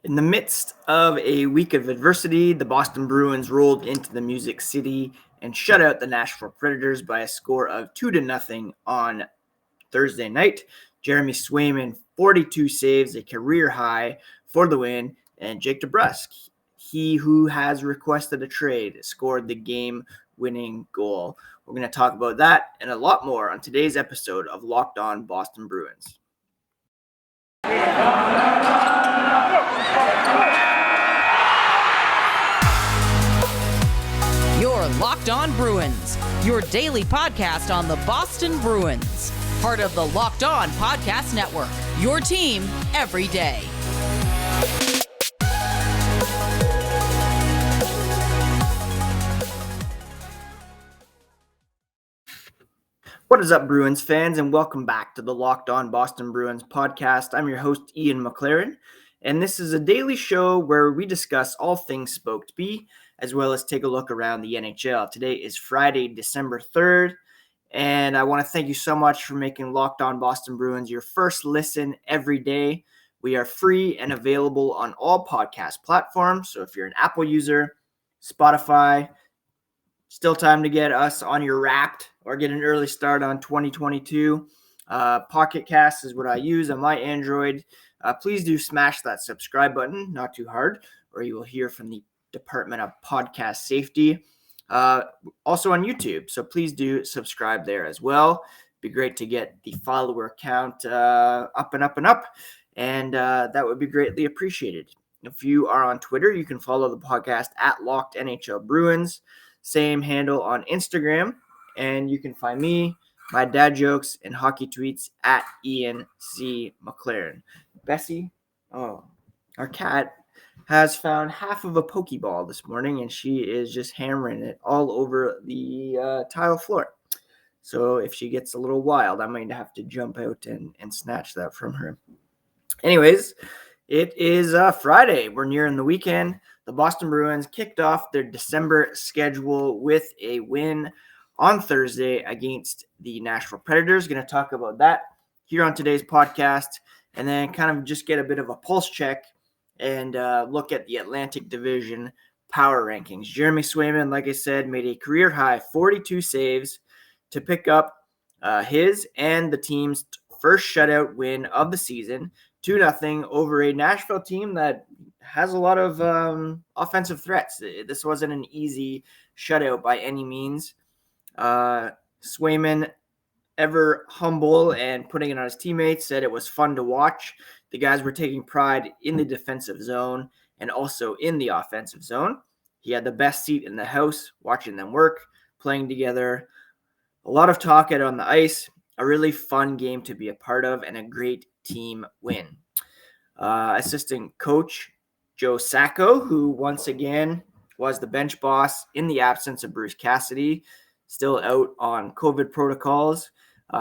In the midst of a week of adversity, the Boston Bruins rolled into the Music City and shut out the Nashville Predators by a score of 2-0 on Thursday night. Jeremy Swayman, 42 saves, a career high for the win, and Jake DeBrusk, he who has requested a trade, scored the game-winning goal. We're going to talk about that and a lot more on today's episode of Locked On Boston Bruins. You're Locked On Bruins, your daily podcast on the Boston Bruins. Part of the Locked On Podcast Network, your team every day. What is up, Bruins fans, and welcome back to the Locked On Boston Bruins podcast. I'm your host, Ian McLaren, and this is a daily show where we discuss all things Spoked B, as well as take a look around the NHL. Today is Friday, December 3rd, and I want to thank you so much for making Locked On Boston Bruins your first listen every day. We are free and available on all podcast platforms, so if you're an Apple user, Spotify, still time to get us on your Wrapped or get an early start on 2022. Pocket Cast is what I use on my Android. Please do smash that subscribe button, not too hard, or you will hear from the Department of Podcast Safety. Also on YouTube, so please do subscribe there as well. Be great to get the follower count up and up and up, and that would be greatly appreciated. If you are on Twitter, you can follow the podcast at Locked NHL Bruins. Same handle on Instagram, and you can find me, my dad jokes, and hockey tweets at Ian C. McLaren. Bessie, our cat, has found half of a Pokeball this morning, and she is just hammering it all over the tile floor. So if she gets a little wild, I might have to jump out and snatch that from her. Anyways, it is Friday. We're nearing the weekend. The Boston Bruins kicked off their December schedule with a win on Thursday against the Nashville Predators. Going to talk about that here on today's podcast, and then kind of just get a bit of a pulse check and look at the Atlantic Division power rankings. Jeremy Swayman, like I said, made a career high 42 saves to pick up his and the team's first shutout win of the season, 2-0 over a Nashville team that has a lot of offensive threats. This wasn't an easy shutout by any means. Swayman, ever humble and putting it on his teammates, said it was fun to watch. The guys were taking pride in the defensive zone and also in the offensive zone. He had the best seat in the house watching them work, playing together. A lot of talk out on the ice, a really fun game to be a part of, and a great team win. Assistant coach Joe Sacco, who once again was the bench boss in the absence of Bruce Cassidy, still out on COVID protocols.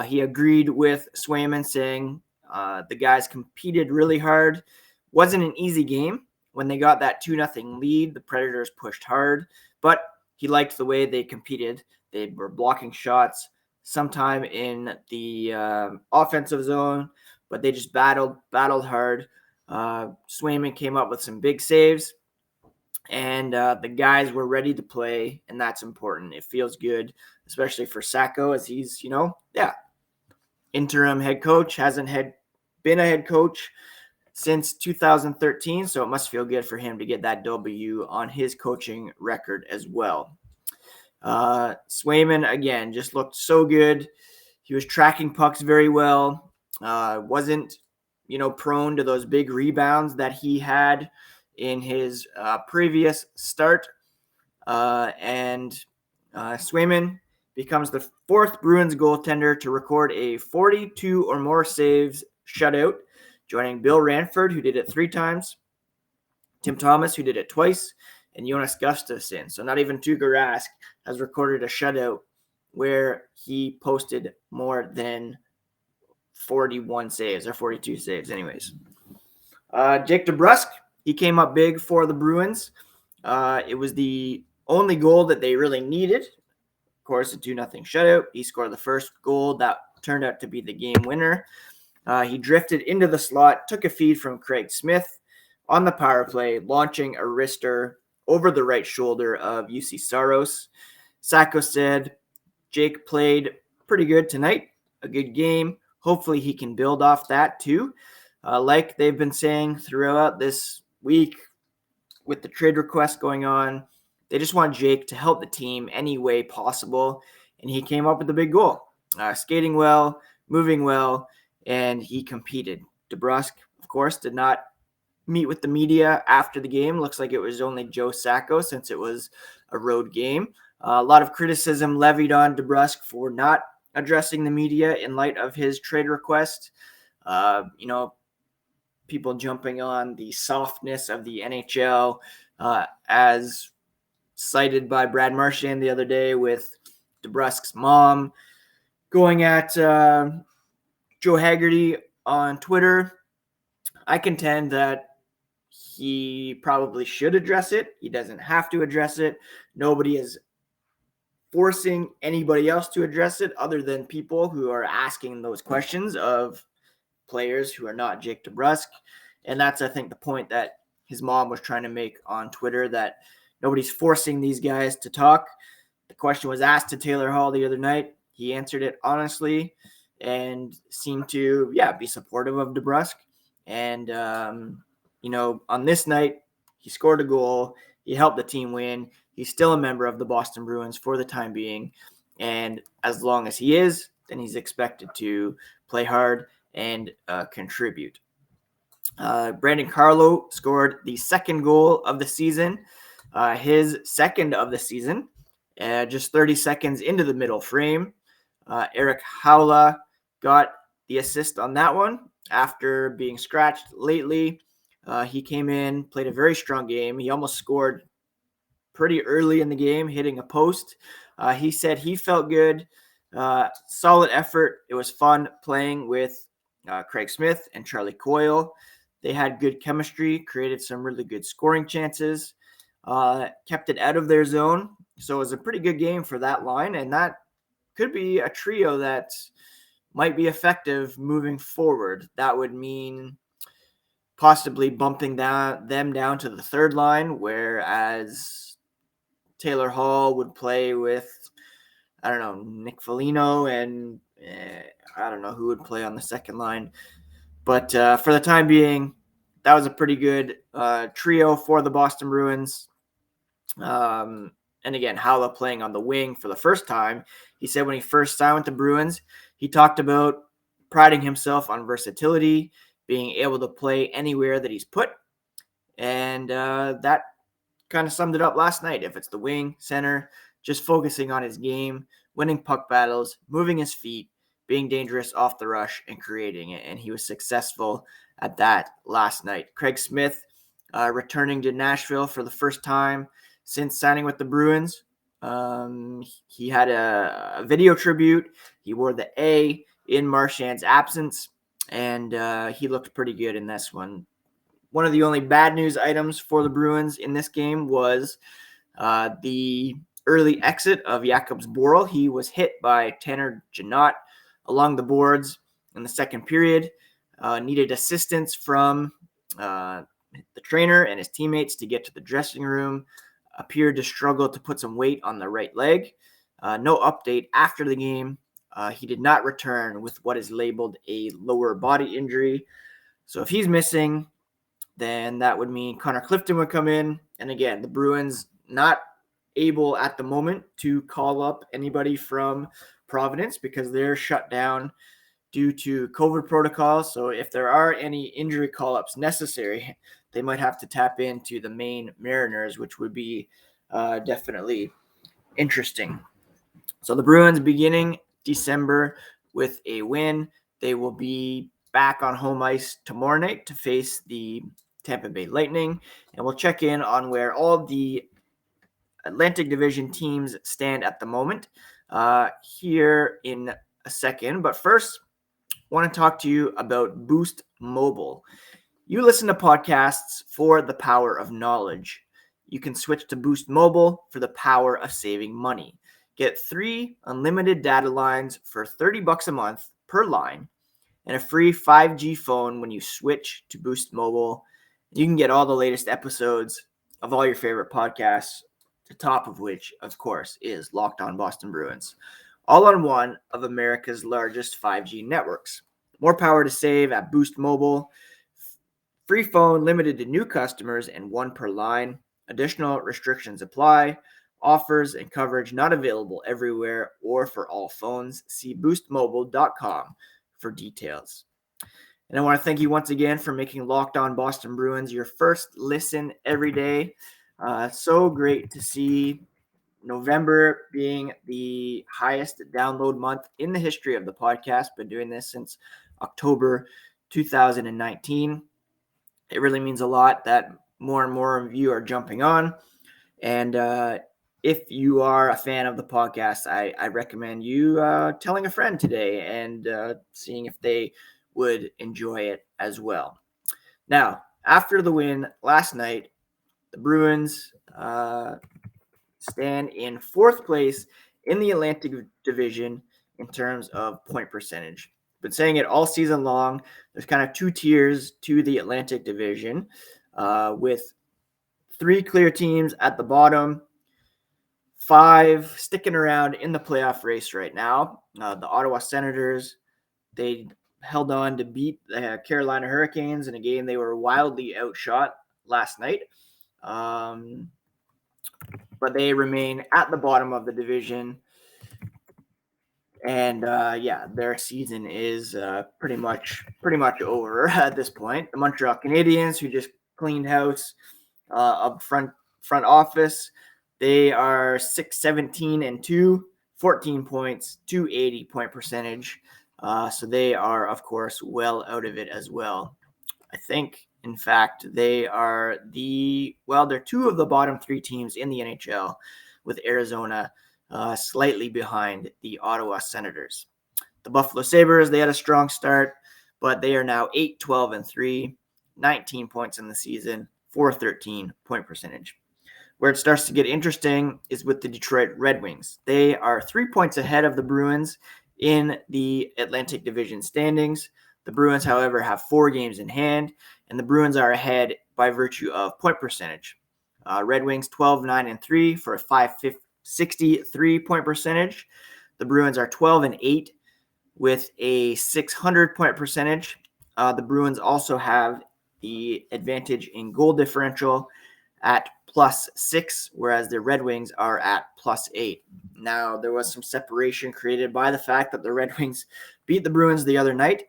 He agreed with Swayman, saying the guys competed really hard. Wasn't an easy game. When they got that 2-0 lead, the Predators pushed hard, but he liked the way they competed. They were blocking shots sometime in the offensive zone, but they just battled hard. Swayman came up with some big saves, and the guys were ready to play, and that's important. It feels good, especially for Sacco, as he's, interim head coach, hasn't been a head coach since 2013, so it must feel good for him to get that W on his coaching record as well. Swayman, again, just looked so good. He was tracking pucks very well. Wasn't prone to those big rebounds that he had in his previous start. And Swayman becomes the fourth Bruins goaltender to record a 42 or more saves shutout, joining Bill Ranford, who did it 3 times, Tim Thomas, who did it twice, and Jonas Gustafsson. So not even Tuukka Rask has recorded a shutout where he posted more than 41 saves or 42 saves anyways. Jake DeBrusk, he came up big for the Bruins. It was the only goal that they really needed. Of course, a 2-0 shutout. He scored the first goal that turned out to be the game winner. He drifted into the slot, took a feed from Craig Smith, on the power play, launching a wrister over the right shoulder of UC Saros. Sacco said, Jake played pretty good tonight, a good game. Hopefully he can build off that too. Like they've been saying throughout this week with the trade request going on, they just want Jake to help the team any way possible. And he came up with a big goal. Skating well, moving well, and he competed. DeBrusk, of course, did not meet with the media after the game. Looks like it was only Joe Sacco since it was a road game. A lot of criticism levied on DeBrusk for not addressing the media in light of his trade request. People jumping on the softness of the NHL, as cited by Brad Marchand the other day with DeBrusk's mom going at Joe Haggerty on Twitter. I contend that he probably should address it. He doesn't have to address it. Nobody is forcing anybody else to address it other than people who are asking those questions of players who are not Jake DeBrusk. And that's, I think, the point that his mom was trying to make on Twitter, that nobody's forcing these guys to talk. The question was asked to Taylor Hall the other night. He answered it honestly and seemed to, be supportive of DeBrusk. And, on this night, he scored a goal. He helped the team win. He's still a member of the Boston Bruins for the time being. And as long as he is, then he's expected to play hard and contribute. Brandon Carlo scored the second goal of the season, his second of the season, just 30 seconds into the middle frame. Erik Haula got the assist on that one after being scratched lately. He came in, played a very strong game. He almost scored pretty early in the game, hitting a post. He said he felt good. Solid effort. It was fun playing with Craig Smith and Charlie Coyle. They had good chemistry, created some really good scoring chances, kept it out of their zone. So it was a pretty good game for that line, and that could be a trio that might be effective moving forward. That would mean possibly bumping them down to the third line, whereas Taylor Hall would play with, Nick Foligno, and I don't know who would play on the second line. But for the time being, that was a pretty good trio for the Boston Bruins. And again, Haula playing on the wing for the first time. He said when he first signed with the Bruins, he talked about priding himself on versatility, being able to play anywhere that he's put. And that kind of summed it up last night. If it's the wing, center, just focusing on his game, winning puck battles, moving his feet, being dangerous off the rush, and creating it. And he was successful at that last night. Craig Smith returning to Nashville for the first time since signing with the Bruins. He had a video tribute. He wore the A in Marchand's absence, and he looked pretty good in this one. One of the only bad news items for the Bruins in this game was the early exit of Jakobs Borrell. He was hit by Tanner Janot along the boards in the second period, needed assistance from the trainer and his teammates to get to the dressing room, appeared to struggle to put some weight on the right leg. No update after the game. He did not return with what is labeled a lower body injury. So if he's missing, then that would mean Connor Clifton would come in. And again, the Bruins not able at the moment to call up anybody from Providence because they're shut down due to COVID protocols. So if there are any injury call-ups necessary, they might have to tap into the Maine Mariners, which would be definitely interesting. So the Bruins beginning December with a win. They will be back on home ice tomorrow night to face the Tampa Bay Lightning, and we'll check in on where all the Atlantic Division teams stand at the moment here in a second. But first, I want to talk to you about Boost Mobile. You listen to podcasts for the power of knowledge. You can switch to Boost Mobile for the power of saving money. Get 3 unlimited data lines for $30 a month per line and a free 5G phone when you switch to Boost Mobile. You can get all the latest episodes of all your favorite podcasts, the top of which, of course, is Locked On Boston Bruins, all on one of America's largest 5G networks. More power to save at Boost Mobile. Free phone limited to new customers and one per line. Additional restrictions apply. Offers and coverage not available everywhere or for all phones. See boostmobile.com for details. And I want to thank you once again for making Locked On Boston Bruins your first listen every day. So great to see November being the highest download month in the history of the podcast. Been doing this since October 2019. It really means a lot that more and more of you are jumping on. And if you are a fan of the podcast, I recommend you telling a friend today and seeing if they would enjoy it as well. Now, after the win last night, the Bruins stand in fourth place in the Atlantic Division in terms of point percentage. Been saying it all season long. There's kind of two tiers to the Atlantic Division, with three clear teams at the bottom, five sticking around in the playoff race right now. The Ottawa Senators, they held on to beat the Carolina Hurricanes in a game they were wildly outshot last night. But they remain at the bottom of the division. And their season is pretty much over at this point. The Montreal Canadiens, who just cleaned house up front office, they are 6-17-2, 14 points, 280 point percentage. So they are, of course, well out of it as well. I think, in fact, they're two of the bottom three teams in the NHL, with Arizona slightly behind the Ottawa Senators. The Buffalo Sabres, they had a strong start, but they are now 8-12-3, 19 points in the season, 413 point percentage. Where it starts to get interesting is with the Detroit Red Wings. They are 3 points ahead of the Bruins in the Atlantic Division standings. The Bruins, however, have 4 games in hand, and the Bruins are ahead by virtue of point percentage. Red Wings 12-9-3 for a 563 point percentage. The Bruins are 12-8 with a 600 point percentage. The Bruins also have the advantage in goal differential at +6, whereas the Red Wings are at +8. Now, there was some separation created by the fact that the Red Wings beat the Bruins the other night,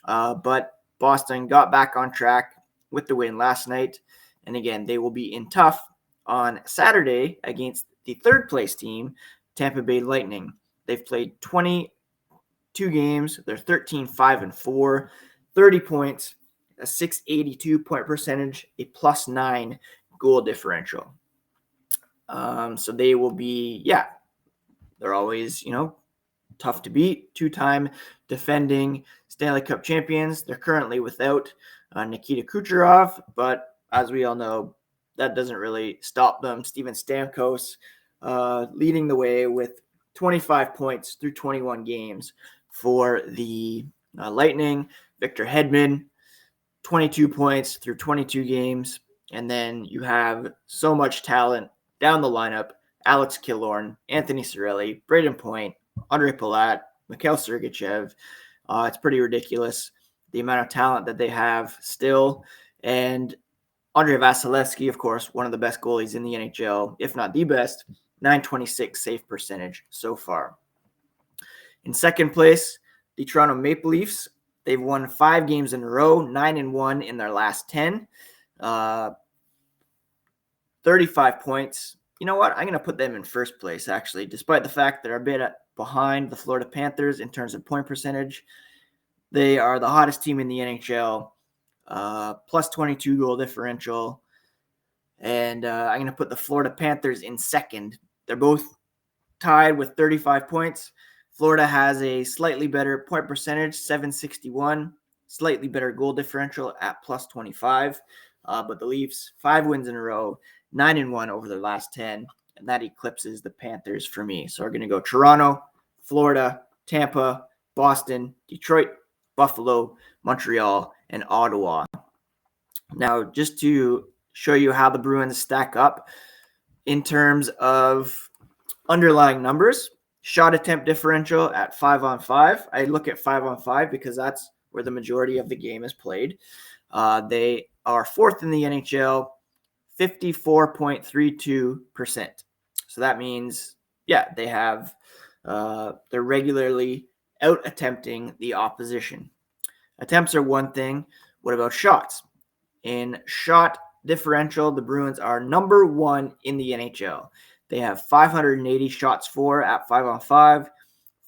but Boston got back on track with the win last night. And again, they will be in tough on Saturday against the third place team, Tampa Bay Lightning. They've played 22 games. They're 13-5-4, 30 points, a 682 point percentage, a +9 goal differential. So they will be, they're always, tough to beat. 2-time defending Stanley Cup champions. They're currently without Nikita Kucherov, but as we all know, that doesn't really stop them. Steven Stamkos leading the way with 25 points through 21 games for the Lightning. Victor Hedman, 22 points through 22 games. And then you have so much talent down the lineup: Alex Killorn, Anthony Cirelli, Braden Point, Andre Palat, Mikhail Sergachev. It's pretty ridiculous, the amount of talent that they have still. And Andrei Vasilevsky, of course, one of the best goalies in the NHL, if not the best, 926 save percentage so far. In second place, the Toronto Maple Leafs. They've won 5 games in a row, 9-1 in their last 10. 35 points. You know what? I'm going to put them in first place, actually, despite the fact they're a bit behind the Florida Panthers in terms of point percentage. They are the hottest team in the NHL, +22 goal differential. And I'm going to put the Florida Panthers in second. They're both tied with 35 points. Florida has a slightly better point percentage, 761, slightly better goal differential at +25. But the Leafs, 5 wins in a row, 9-1 over their last 10, and that eclipses the Panthers for me. So we're going to go Toronto, Florida, Tampa, Boston, Detroit, Buffalo, Montreal, and Ottawa. Now, just to show you how the Bruins stack up in terms of underlying numbers, shot attempt differential at 5-on-5. I look at 5-on-5 because that's where the majority of the game is played. They are fourth in the NHL, 54.32%. So that means, they have, they're regularly out attempting the opposition. Attempts are one thing. What about shots? In shot differential, the Bruins are number one in the NHL. They have 580 shots for at 5-on-5,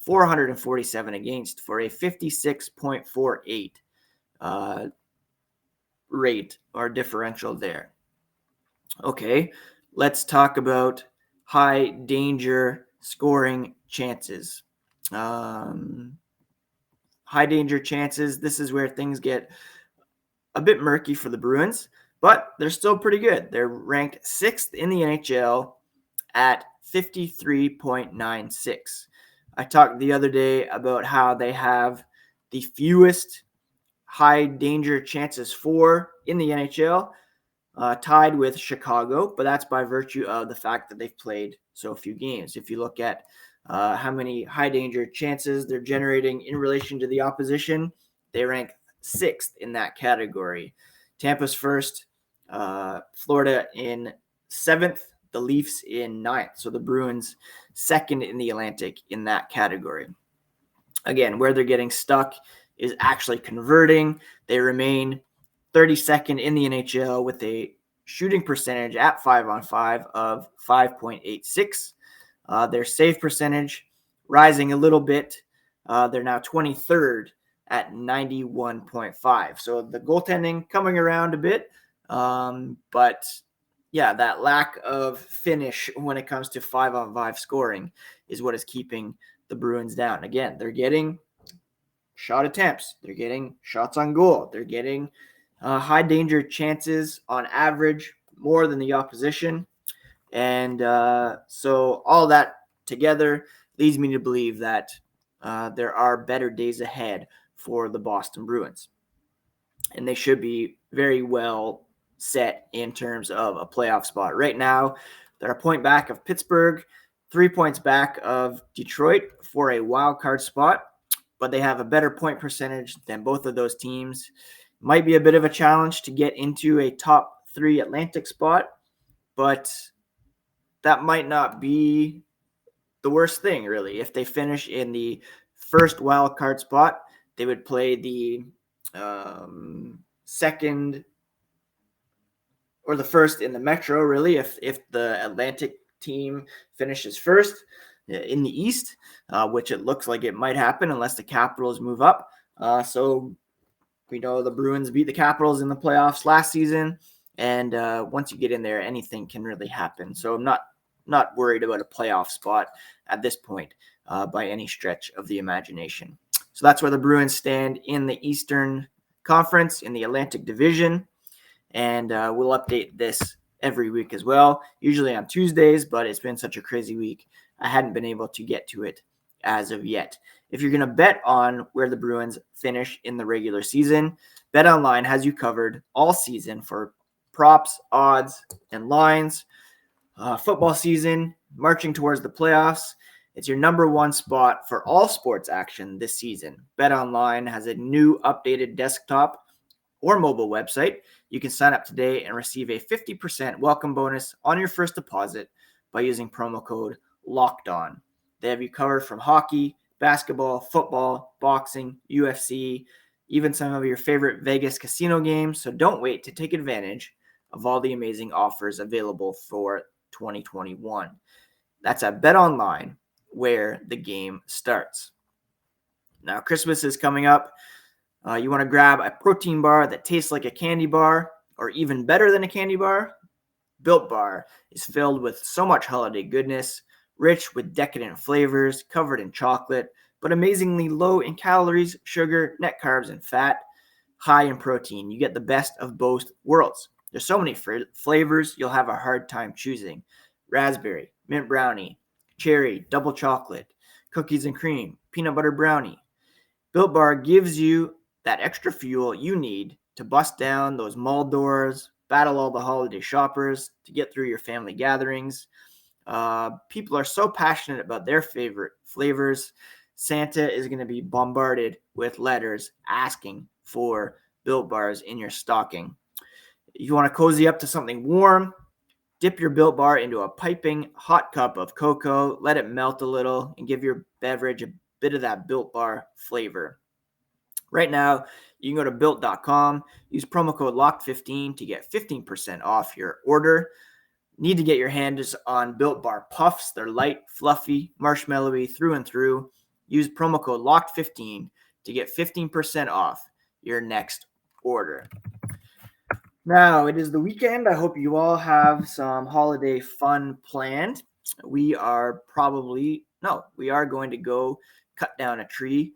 447 against for a 56.48 rate or differential there. Okay, let's talk about high danger scoring chances. High danger chances, this is where things get a bit murky for the Bruins, but they're still pretty good. They're ranked 6th in the NHL at 53.96. I talked the other day about how they have the fewest high danger chances for in the NHL, tied with Chicago, but that's by virtue of the fact that they've played so few games. If you look at how many high danger chances they're generating in relation to the opposition, they rank 6th in that category. Tampa's first, Florida in 7th, the Leafs in 9th. So the Bruins second in the Atlantic in that category. Again, where they're getting stuck is actually converting. They remain 32nd in the NHL with a shooting percentage at 5-on-5 of 5.86. Their save percentage rising a little bit. They're now 23rd at 91.5. So the goaltending coming around a bit. But that lack of finish when it comes to 5-on-5 scoring is what is keeping the Bruins down. Again, they're getting shot attempts. They're getting shots on goal. They're getting high danger chances on average more than the opposition. And so all that together leads me to believe that there are better days ahead for the Boston Bruins. And they should be very well set in terms of a playoff spot. Right now, they're a point back of Pittsburgh, 3 points back of Detroit for a wild card spot, but they have a better point percentage than both of those teams. Might be a bit of a challenge to get into a top 3 Atlantic spot, but that might not be the worst thing, really. If they finish in the first wild card spot, they would play the second or the first in the Metro, really, if the Atlantic team finishes first in the East, which it looks like it might happen unless the Capitals move up. So we know the Bruins beat the Capitals in the playoffs last season, and once you get in there, anything can really happen. So I'm not worried about a playoff spot at this point by any stretch of the imagination. So that's where the Bruins stand in the Eastern Conference in the Atlantic Division. And we'll update this every week as well, usually on Tuesdays, but it's been such a crazy week, I hadn't been able to get to it as of yet. If you're going to bet on where the Bruins finish in the regular season, BetOnline has you covered all season for props, odds, and lines. Football season, marching towards the playoffs. It's your number one spot for all sports action this season. BetOnline has a new updated desktop or mobile website. You can sign up today and receive a 50% welcome bonus on your first deposit by using promo code LOCKEDON. They have you covered from hockey, basketball, football, boxing, UFC, even some of your favorite Vegas casino games. So don't wait to take advantage of all the amazing offers available for 2021. That's at BetOnline, where the game starts. Now, Christmas is coming up. You want to grab a protein bar that tastes like a candy bar, or even better than a candy bar? Built Bar is filled with so much holiday goodness, rich with decadent flavors, covered in chocolate, but amazingly low in calories, sugar, net carbs, and fat, high in protein. You get the best of both worlds. There's so many flavors, you'll have a hard time choosing. Raspberry, mint brownie, cherry, double chocolate, cookies and cream, peanut butter brownie. Built Bar gives you that extra fuel you need to bust down those mall doors, battle all the holiday shoppers, to get through your family gatherings. People are so passionate about their favorite flavors. Santa is going to be bombarded with letters asking for Built Bars in your stocking. If you want to cozy up to something warm, dip your Built Bar into a piping hot cup of cocoa, let it melt a little, and give your beverage a bit of that Built Bar flavor. Right now, you can go to built.com, use promo code LOCKED15 to get 15% off your order. Need to get your hands on Built Bar Puffs. They're light, fluffy, marshmallowy through and through. Use promo code LOCKED15 to get 15% off your next order. Now, it is the weekend. I hope you all have some holiday fun planned. We are going to go cut down a tree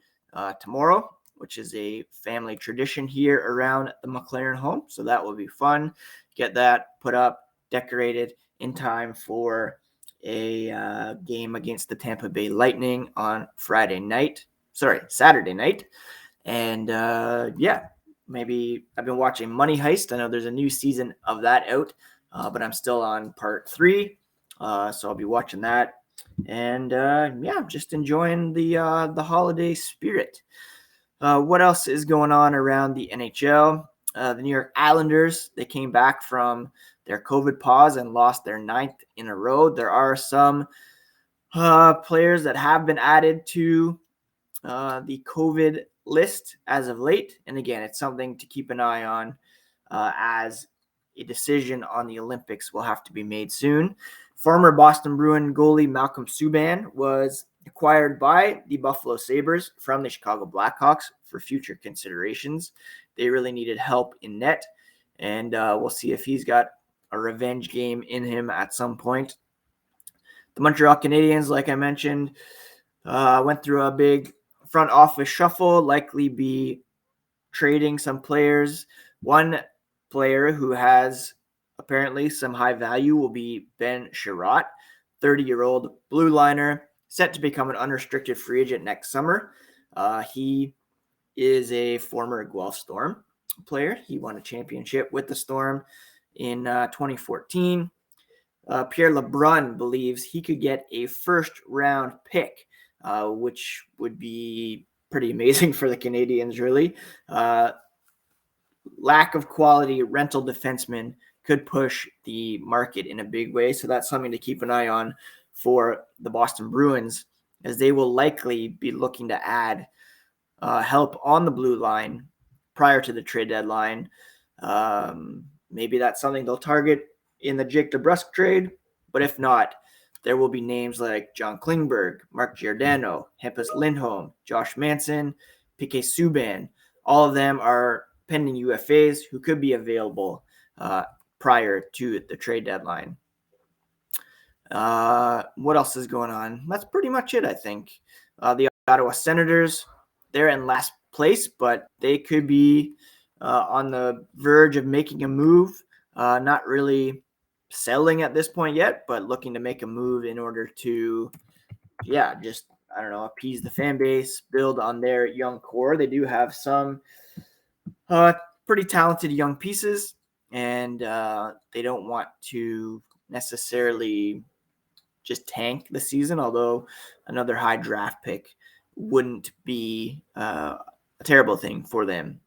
tomorrow, which is a family tradition here around the McLaren home. So that will be fun. Get that put up, decorated in time for a game against the Tampa Bay Lightning on Saturday night. And maybe I've been watching Money Heist. I know there's a new season of that out, but I'm still on part 3. So I'll be watching that. And just enjoying the holiday spirit. What else is going on around the NHL? The New York Islanders, they came back from their COVID pause and lost their 9th in a row. There are some players that have been added to the COVID list as of late. And again, it's something to keep an eye on as a decision on the Olympics will have to be made soon. Former Boston Bruin goalie Malcolm Subban was acquired by the Buffalo Sabres from the Chicago Blackhawks for future considerations. They really needed help in net, and we'll see if he's got a revenge game in him at some point. The Montreal Canadiens, like I mentioned, went through a big front office shuffle, likely be trading some players. One player who has apparently some high value will be Ben Sherratt, 30-year-old blue liner, set to become an unrestricted free agent next summer. He is a former Guelph Storm player. He won a championship with the Storm in 2014. Pierre LeBrun believes he could get a first-round pick, which would be pretty amazing for the Canadiens, really. Lack of quality rental defensemen could push the market in a big way, so that's something to keep an eye on for the Boston Bruins, as they will likely be looking to add help on the blue line prior to the trade deadline. Maybe that's something they'll target in the Jake DeBrusk trade, but if not, there will be names like John Klingberg, Mark Giordano, Hampus Lindholm, Josh Manson, P.K. Subban. All of them are pending UFAs who could be available prior to the trade deadline. What else is going on? That's pretty much it, I think. The Ottawa Senators, they're in last place, but they could be on the verge of making a move. Not really selling at this point yet, but looking to make a move in order to, appease the fan base, build on their young core. They do have some pretty talented young pieces, and they don't want to necessarily just tank the season, although another high draft pick wouldn't be a terrible thing for them.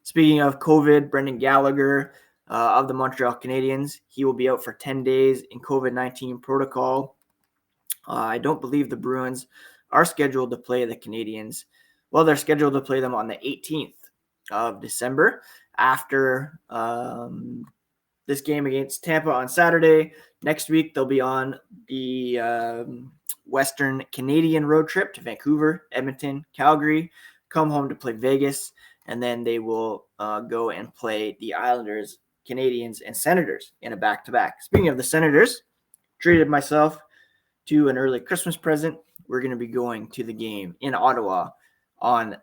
Speaking of COVID, Brendan Gallagher of the Montreal Canadiens, he will be out for 10 days in COVID-19 protocol. I don't believe the Bruins are scheduled to play the Canadiens. Well, they're scheduled to play them on the 18th of December after this game against Tampa on Saturday. Next week, they'll be on the Western Canadian road trip to Vancouver, Edmonton, Calgary, come home to play Vegas, and then they will go and play the Islanders, Canadiens, and Senators in a back-to-back. Speaking of the Senators, treated myself to an early Christmas present. We're going to be going to the game in Ottawa on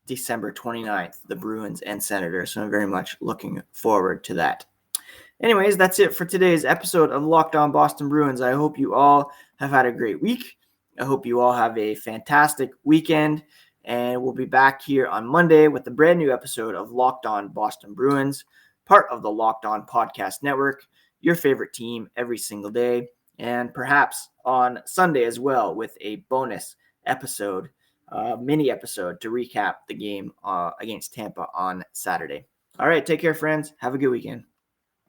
December 29th, the Bruins and Senators. So I'm very much looking forward to that. Anyways, that's it for today's episode of Locked On Boston Bruins. I hope you all have had a great week. I hope you all have a fantastic weekend. And we'll be back here on Monday with a brand new episode of Locked On Boston Bruins, part of the Locked On Podcast Network, your favorite team every single day, and perhaps on Sunday as well with a bonus episode, mini episode to recap the game against Tampa on Saturday. All right, take care, friends. Have a good weekend.